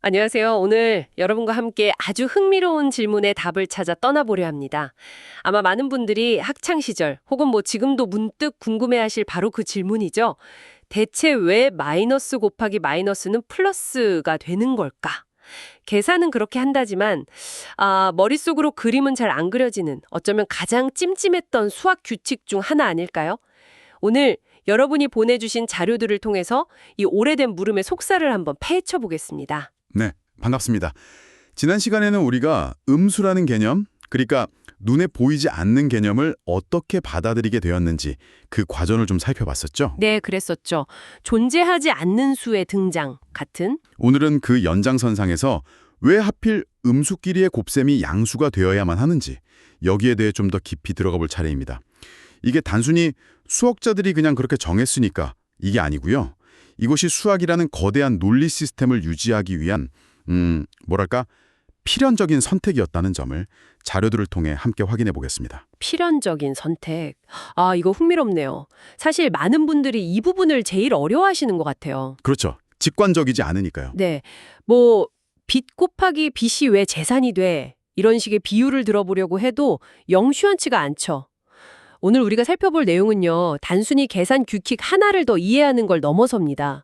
안녕하세요. 오늘 여러분과 함께 아주 흥미로운 질문에 답을 찾아 떠나보려 합니다. 아마 많은 분들이 학창 시절 혹은 지금도 문득 궁금해하실 바로 그 질문이죠. 대체 왜 마이너스 곱하기 마이너스는 플러스가 되는 걸까? 계산은 그렇게 한다지만 머릿속으로 그림은 잘 안 그려지는 어쩌면 가장 찜찜했던 수학 규칙 중 하나 아닐까요? 오늘 여러분이 보내주신 자료들을 통해서 이 오래된 물음의 속살을 한번 파헤쳐 보겠습니다. 네, 반갑습니다. 지난 시간에는 우리가 음수라는 개념, 그러니까 눈에 보이지 않는 개념을 어떻게 받아들이게 되었는지 그 과정을 좀 살펴봤었죠. 네, 그랬었죠. 존재하지 않는 수의 등장 같은. 오늘은 그 연장선상에서 왜 하필 음수끼리의 곱셈이 양수가 되어야만 하는지 여기에 대해 좀 더 깊이 들어가 볼 차례입니다. 이게 단순히 수학자들이 그냥 그렇게 정했으니까 이게 아니고요. 이것이 수학이라는 거대한 논리 시스템을 유지하기 위한 필연적인 선택이었다는 점을 자료들을 통해 함께 확인해 보겠습니다. 필연적인 선택. 이거 흥미롭네요. 사실 많은 분들이 이 부분을 제일 어려워하시는 것 같아요. 그렇죠. 직관적이지 않으니까요. 네. 빚 곱하기 빚이 왜 재산이 돼? 이런 식의 비유를 들어보려고 해도 영 시원치가 않죠. 오늘 우리가 살펴볼 내용은요, 단순히 계산 규칙 하나를 더 이해하는 걸 넘어섭니다.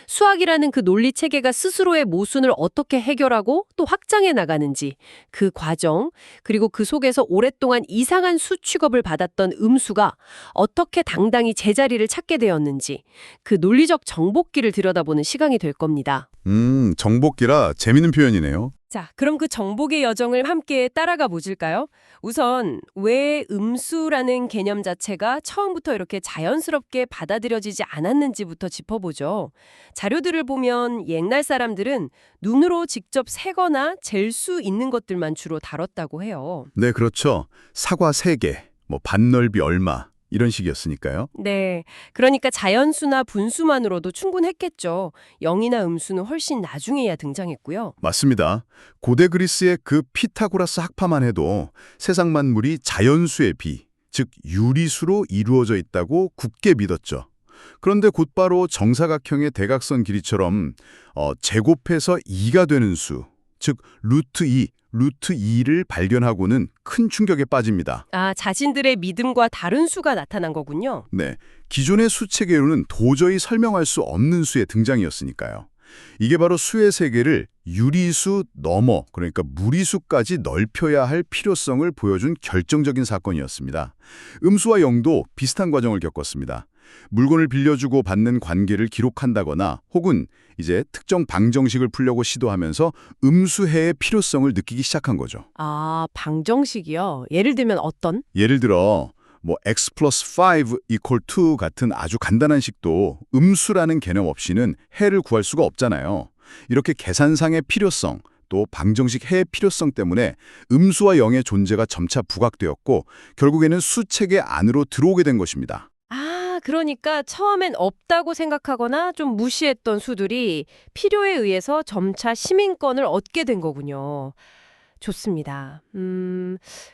수학이라는 그 논리 체계가 스스로의 모순을 어떻게 해결하고 또 확장해 나가는지, 그 과정, 그리고 그 속에서 오랫동안 이상한 수 취급을 받았던 음수가 어떻게 당당히 제자리를 찾게 되었는지, 그 논리적 정복기를 들여다보는 시간이 될 겁니다. 정복기라 재밌는 표현이네요. 자, 그럼 그 정복의 여정을 함께 따라가 보실까요? 우선 왜 음수라는 개념 자체가 처음부터 이렇게 자연스럽게 받아들여지지 않았는지부터 짚어보죠. 자료들을 보면 옛날 사람들은 눈으로 직접 세거나 잴 수 있는 것들만 주로 다뤘다고 해요. 네, 그렇죠. 사과 3개, 반넓이 얼마 이런 식이었으니까요. 네, 그러니까 자연수나 분수만으로도 충분했겠죠. 영이나 음수는 훨씬 나중에야 등장했고요. 맞습니다. 고대 그리스의 그 피타고라스 학파만 해도 세상 만물이 자연수의 비, 즉 유리수로 이루어져 있다고 굳게 믿었죠. 그런데 곧바로 정사각형의 대각선 길이처럼 제곱해서 2가 되는 수, 즉 루트 2, 루트 2를 발견하고는 큰 충격에 빠집니다. 자신들의 믿음과 다른 수가 나타난 거군요. 네, 기존의 수체계로는 도저히 설명할 수 없는 수의 등장이었으니까요. 이게 바로 수의 세계를 유리수 넘어, 그러니까 무리수까지 넓혀야 할 필요성을 보여준 결정적인 사건이었습니다. 음수와 영도 비슷한 과정을 겪었습니다. 물건을 빌려주고 받는 관계를 기록한다거나 혹은 이제 특정 방정식을 풀려고 시도하면서 음수해의 필요성을 느끼기 시작한 거죠. 방정식이요? 예를 들면 어떤? 예를 들어 x 플러스 5 equal to 같은 아주 간단한 식도 음수라는 개념 없이는 해를 구할 수가 없잖아요. 이렇게 계산상의 필요성, 또 방정식 해의 필요성 때문에 음수와 영의 존재가 점차 부각되었고 결국에는 수체계 안으로 들어오게 된 것입니다. 그러니까 처음엔 없다고 생각하거나 좀 무시했던 수들이 필요에 의해서 점차 시민권을 얻게 된 거군요. 좋습니다.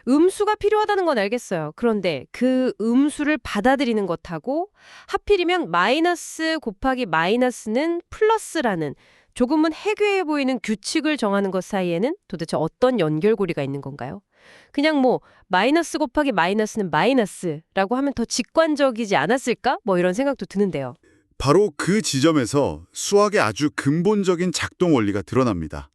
음수가 필요하다는 건 알겠어요. 그런데 그 음수를 받아들이는 것하고 하필이면 마이너스 곱하기 마이너스는 플러스라는 조금은 해괴해 보이는 규칙을 정하는 것 사이에는 도대체 어떤 연결고리가 있는 건가요? 그냥 마이너스 곱하기 마이너스는 마이너스라고 하면 더 직관적이지 않았을까? 이런 생각도 드는데요. 바로 그 지점에서 수학의 아주 근본적인 작동 원리가 드러납니다.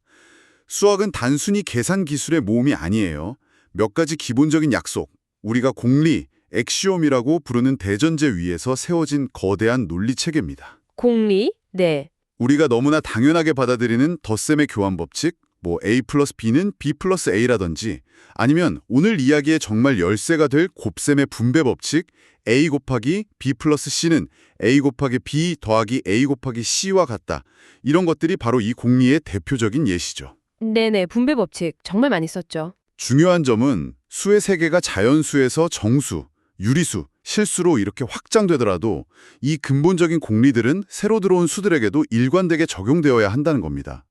수학은 단순히 계산 기술의 모음이 아니에요. 몇 가지 기본적인 약속, 우리가 공리, 엑시옴이라고 부르는 대전제 위에서 세워진 거대한 논리 체계입니다. 공리? 네. 우리가 너무나 당연하게 받아들이는 덧셈의 교환 법칙, A 플러스 B는 B 플러스 A라든지 아니면 오늘 이야기에 정말 열쇠가 될 곱셈의 분배 법칙, A 곱하기 B 플러스 C는 A 곱하기 B 더하기 A 곱하기 C와 같다. 이런 것들이 바로 이 공리의 대표적인 예시죠. 네네, 분배 법칙 정말 많이 썼죠. 중요한 점은 수의 세계가 자연수에서 정수, 유리수, 실수로 이렇게 확장되더라도 이 근본적인 공리들은 새로 들어온 수들에게도 일관되게 적용되어야 한다는 겁니다.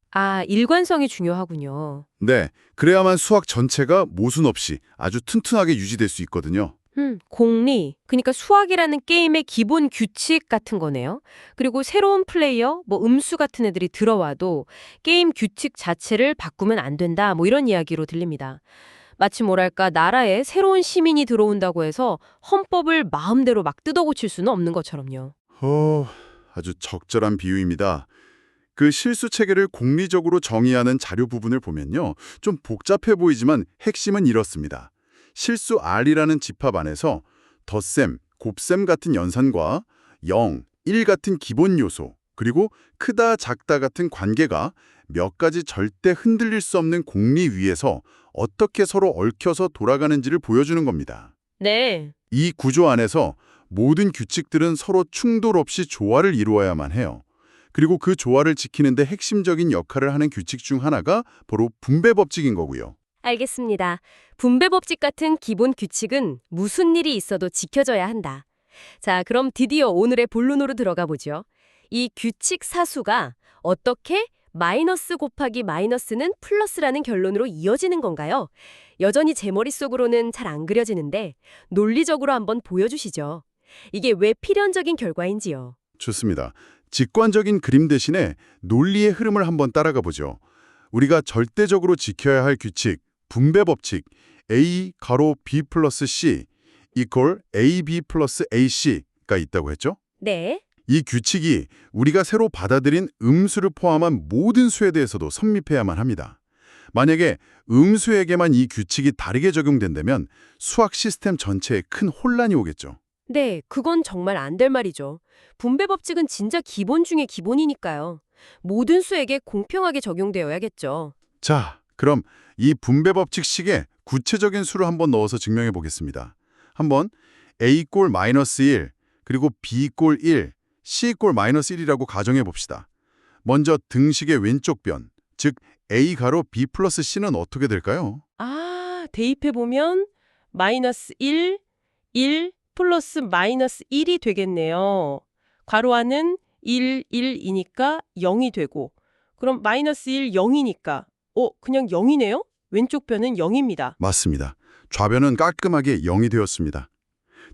일관성이 중요하군요. 네, 그래야만 수학 전체가 모순 없이 아주 튼튼하게 유지될 수 있거든요. 공리. 그러니까 수학이라는 게임의 기본 규칙 같은 거네요. 그리고 새로운 플레이어, 음수 같은 애들이 들어와도 게임 규칙 자체를 바꾸면 안 된다. 이런 이야기로 들립니다. 마치 뭐랄까 나라에 새로운 시민이 들어온다고 해서 헌법을 마음대로 막 뜯어고칠 수는 없는 것처럼요. 아주 적절한 비유입니다. 그 실수 체계를 공리적으로 정의하는 자료 부분을 보면요. 좀 복잡해 보이지만 핵심은 이렇습니다. 실수 R이라는 집합 안에서 덧셈, 곱셈 같은 연산과 0, 1 같은 기본 요소, 그리고 크다, 작다 같은 관계가 몇 가지 절대 흔들릴 수 없는 공리 위에서 어떻게 서로 얽혀서 돌아가는지를 보여주는 겁니다. 네. 이 구조 안에서 모든 규칙들은 서로 충돌 없이 조화를 이루어야만 해요. 그리고 그 조화를 지키는 데 핵심적인 역할을 하는 규칙 중 하나가 바로 분배 법칙인 거고요. 알겠습니다. 분배 법칙 같은 기본 규칙은 무슨 일이 있어도 지켜져야 한다. 자, 그럼 드디어 오늘의 본론으로 들어가 보죠. 이 규칙 사수가 어떻게 마이너스 곱하기 마이너스는 플러스라는 결론으로 이어지는 건가요? 여전히 제 머릿속으로는 잘 안 그려지는데 논리적으로 한번 보여주시죠. 이게 왜 필연적인 결과인지요. 좋습니다. 직관적인 그림 대신에 논리의 흐름을 한번 따라가 보죠. 우리가 절대적으로 지켜야 할 규칙, 분배 법칙, A 가로 B 플러스 C 이퀄 AB 플러스 AC가 있다고 했죠? 네. 이 규칙이 우리가 새로 받아들인 음수를 포함한 모든 수에 대해서도 성립해야만 합니다. 만약에 음수에게만 이 규칙이 다르게 적용된다면 수학 시스템 전체에 큰 혼란이 오겠죠. 네, 그건 정말 안 될 말이죠. 분배 법칙은 진짜 기본 중에 기본이니까요. 모든 수에게 공평하게 적용되어야겠죠. 자, 그럼 이 분배 법칙식에 구체적인 수를 한번 넣어서 증명해 보겠습니다. 한번 A 꼴 마이너스 1, 그리고 B 꼴 1, C 꼴 마이너스 1이라고 가정해 봅시다. 먼저 등식의 왼쪽 변, 즉 A 가로 B 플러스 C는 어떻게 될까요? 대입해보면 마이너스 1, 1 플러스 마이너스 1이 되겠네요. 괄호 안은 1, 1이니까 0이 되고 그럼 마이너스 1, 0이니까 그냥 0이네요? 왼쪽 변은 0입니다. 맞습니다. 좌변은 깔끔하게 0이 되었습니다.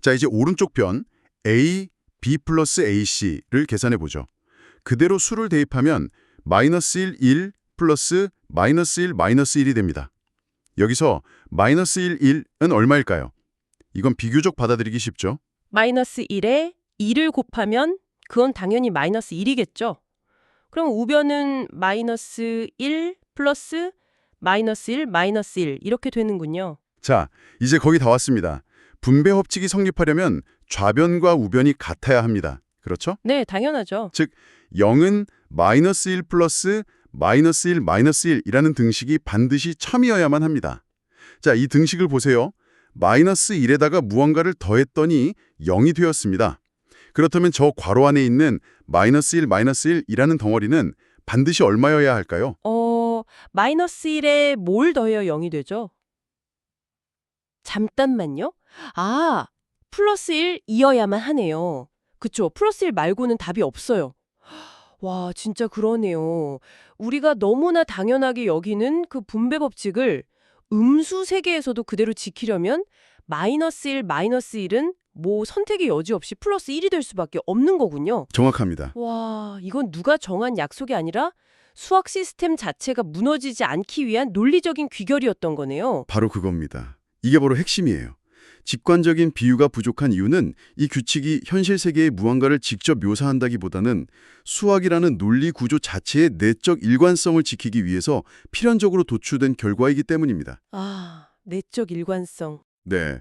자, 이제 오른쪽 변 A, B 플러스 AC를 계산해 보죠. 그대로 수를 대입하면 마이너스 1, 1 플러스 마이너스 1, 마이너스 1이 됩니다. 여기서 마이너스 1, 1은 얼마일까요? 이건 비교적 받아들이기 쉽죠? 마이너스 1에 2를 곱하면 그건 당연히 마이너스 1이겠죠. 그럼 우변은 마이너스 1 플러스 마이너스 1, 마이너스 1 이렇게 되는군요. 자, 이제 거의 다 왔습니다. 분배 법칙이 성립하려면 좌변과 우변이 같아야 합니다. 그렇죠? 네, 당연하죠. 즉, 0은 마이너스 1 플러스 마이너스 1, 마이너스 1이라는 등식이 반드시 참이어야만 합니다. 자, 이 등식을 보세요. 마이너스 1에다가 무언가를 더했더니 0이 되었습니다. 그렇다면 저 괄호 안에 있는 마이너스 1, 마이너스 1이라는 덩어리는 반드시 얼마여야 할까요? 마이너스 1에 뭘 더해야 0이 되죠? 잠깐만요. 플러스 1이어야만 하네요. 그쵸, 플러스 1 말고는 답이 없어요. 와, 진짜 그러네요. 우리가 너무나 당연하게 여기는 그 분배 법칙을 음수 세계에서도 그대로 지키려면 마이너스 1, 마이너스 1은 선택의 여지 없이 플러스 1이 될 수밖에 없는 거군요. 정확합니다. 와, 이건 누가 정한 약속이 아니라 수학 시스템 자체가 무너지지 않기 위한 논리적인 귀결이었던 거네요. 바로 그겁니다. 이게 바로 핵심이에요. 직관적인 비유가 부족한 이유는 이 규칙이 현실 세계의 무언가를 직접 묘사한다기보다는 수학이라는 논리 구조 자체의 내적 일관성을 지키기 위해서 필연적으로 도출된 결과이기 때문입니다. 내적 일관성. 네,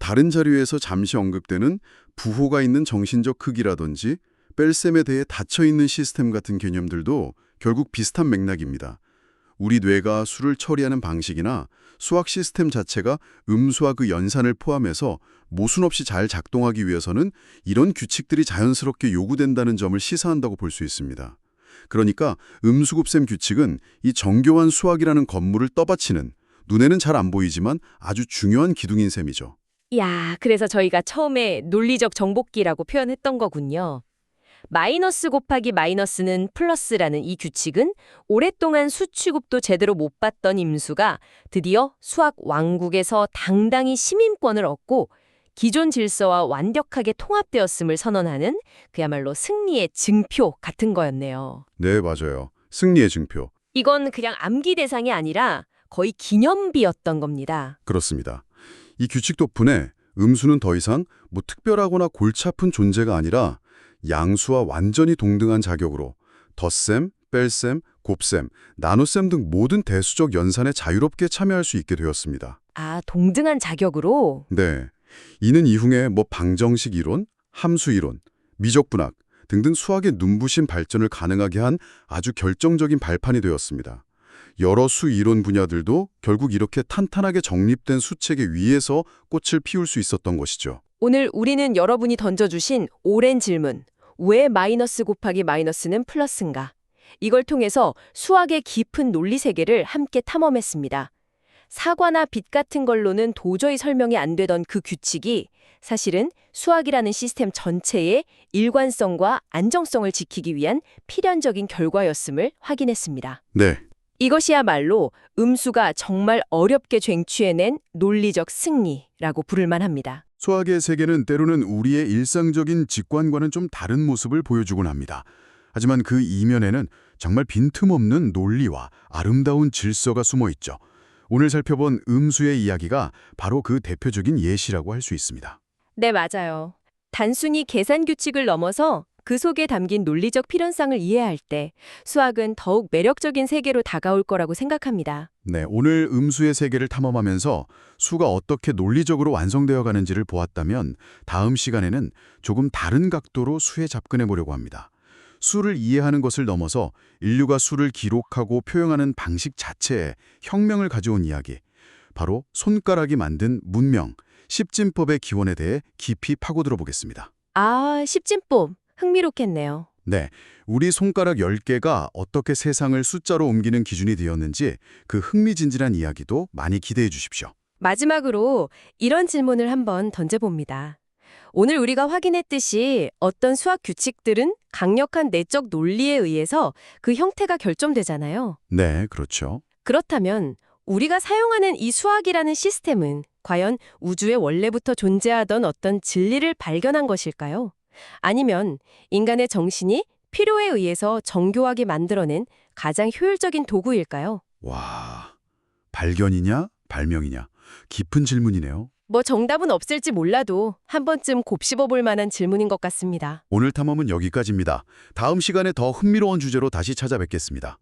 다른 자료에서 잠시 언급되는 부호가 있는 정신적 크기라든지 뺄셈에 대해 닫혀있는 시스템 같은 개념들도 결국 비슷한 맥락입니다. 우리 뇌가 수를 처리하는 방식이나 수학 시스템 자체가 음수와 그 연산을 포함해서 모순 없이 잘 작동하기 위해서는 이런 규칙들이 자연스럽게 요구된다는 점을 시사한다고 볼 수 있습니다. 그러니까 음수곱셈 규칙은 이 정교한 수학이라는 건물을 떠받치는 눈에는 잘 안 보이지만 아주 중요한 기둥인 셈이죠. 야, 그래서 저희가 처음에 논리적 정복기라고 표현했던 거군요. 마이너스 곱하기 마이너스는 플러스라는 이 규칙은 오랫동안 수 취급도 제대로 못 받던 임수가 드디어 수학 왕국에서 당당히 시민권을 얻고 기존 질서와 완벽하게 통합되었음을 선언하는 그야말로 승리의 증표 같은 거였네요. 네, 맞아요. 승리의 증표. 이건 그냥 암기 대상이 아니라 거의 기념비였던 겁니다. 그렇습니다. 이 규칙 덕분에 음수는 더 이상 뭐 특별하거나 골치 아픈 존재가 아니라 양수와 완전히 동등한 자격으로 덧셈, 뺄셈, 곱셈, 나눗셈 등 모든 대수적 연산에 자유롭게 참여할 수 있게 되었습니다. 아, 동등한 자격으로? 네. 이는 이후에 뭐 방정식 이론, 함수 이론, 미적분학 등등 수학의 눈부신 발전을 가능하게 한 아주 결정적인 발판이 되었습니다. 여러 수 이론 분야들도 결국 이렇게 탄탄하게 정립된 수체계 위에서 꽃을 피울 수 있었던 것이죠. 오늘 우리는 여러분이 던져주신 오랜 질문, 왜 마이너스 곱하기 마이너스는 플러스인가? 이걸 통해서 수학의 깊은 논리 세계를 함께 탐험했습니다. 사과나 빛 같은 걸로는 도저히 설명이 안 되던 그 규칙이 사실은 수학이라는 시스템 전체의 일관성과 안정성을 지키기 위한 필연적인 결과였음을 확인했습니다. 네. 이것이야말로 음수가 정말 어렵게 쟁취해낸 논리적 승리라고 부를 만합니다. 수학의 세계는 때로는 우리의 일상적인 직관과는 좀 다른 모습을 보여주곤 합니다. 하지만 그 이면에는 정말 빈틈없는 논리와 아름다운 질서가 숨어 있죠. 오늘 살펴본 음수의 이야기가 바로 그 대표적인 예시라고 할 수 있습니다. 네, 맞아요. 단순히 계산 규칙을 넘어서 그 속에 담긴 논리적 필연성을 이해할 때 수학은 더욱 매력적인 세계로 다가올 거라고 생각합니다. 네, 오늘 음수의 세계를 탐험하면서 수가 어떻게 논리적으로 완성되어 가는지를 보았다면 다음 시간에는 조금 다른 각도로 수에 접근해 보려고 합니다. 수를 이해하는 것을 넘어서 인류가 수를 기록하고 표현하는 방식 자체에 혁명을 가져온 이야기, 바로 손가락이 만든 문명, 십진법의 기원에 대해 깊이 파고들어 보겠습니다. 아, 십진법. 흥미롭겠네요. 네, 우리 손가락 10개가 어떻게 세상을 숫자로 옮기는 기준이 되었는지 그 흥미진진한 이야기도 많이 기대해 주십시오. 마지막으로 이런 질문을 한번 던져봅니다. 오늘 우리가 확인했듯이 어떤 수학 규칙들은 강력한 내적 논리에 의해서 그 형태가 결정되잖아요. 네, 그렇죠. 그렇다면 우리가 사용하는 이 수학이라는 시스템은 과연 우주에 원래부터 존재하던 어떤 진리를 발견한 것일까요? 아니면 인간의 정신이 필요에 의해서 정교하게 만들어낸 가장 효율적인 도구일까요? 와, 발견이냐, 발명이냐, 깊은 질문이네요. 뭐 정답은 없을지 몰라도 한 번쯤 곱씹어 볼 만한 질문인 것 같습니다. 오늘 탐험은 여기까지입니다. 다음 시간에 더 흥미로운 주제로 다시 찾아뵙겠습니다.